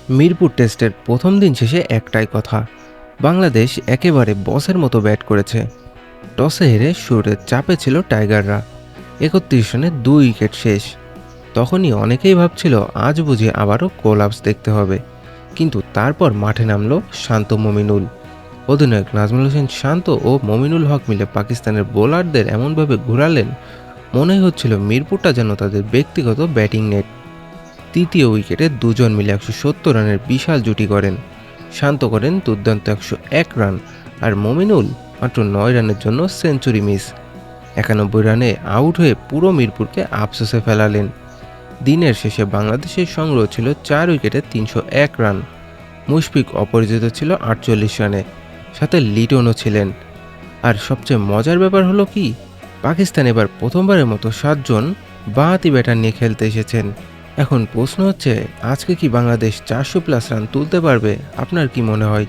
মিরপুর টেস্টের প্রথম দিন শেষে একটাই কথা, বাংলাদেশ একেবারে বসের মতো ব্যাট করেছে। টসে হেরে শুরুতে চাপে ছিল টাইগাররা। ৩১ রানে ২ উইকেট শেষ। তখনই অনেকেই ভাবছিল আজ বুঝি আবারও কোলাপস দেখতে হবে। কিন্তু তারপর মাঠে নামল শান্ত মমিনুল। অধিনায়ক নাজমুল হোসেন শান্ত ও মমিনুল হক মিলে পাকিস্তানের বোলারদের এমনভাবে ঘুরালেন, মনেই হচ্ছিল মিরপুরটা যেন তাদের ব্যক্তিগত ব্যাটিং নেট। তৃতীয় উইকেটে দুজন মিলে ১৭০ রানের বিশাল জুটি করেন। শান্ত করেন দুর্দান্ত ১০১ রান, আর মমিনুল মাত্র ৯ রানের জন্য সেঞ্চুরি মিস। ৯১ রানে আউট হয়ে পুরো মিরপুরকে আফসোসে ফেলালেন। দিনের শেষে বাংলাদেশের সংগ্রহ ছিল ৪ উইকেটে ৩০১ রান। মুশফিক অপরাজিত ছিল ৪৮ রানে, সাথে লিটনও ছিলেন। আর সবচেয়ে মজার ব্যাপার হলো কি, পাকিস্তান এবার প্রথমবারের মতো ৭ জন বাঁহাতি ব্যাটার নিয়ে খেলতে এসেছেন। এখন প্রশ্ন হচ্ছে, আজকে কি বাংলাদেশ ৪০০+ রান তুলতে পারবে? আপনার কি মনে হয়?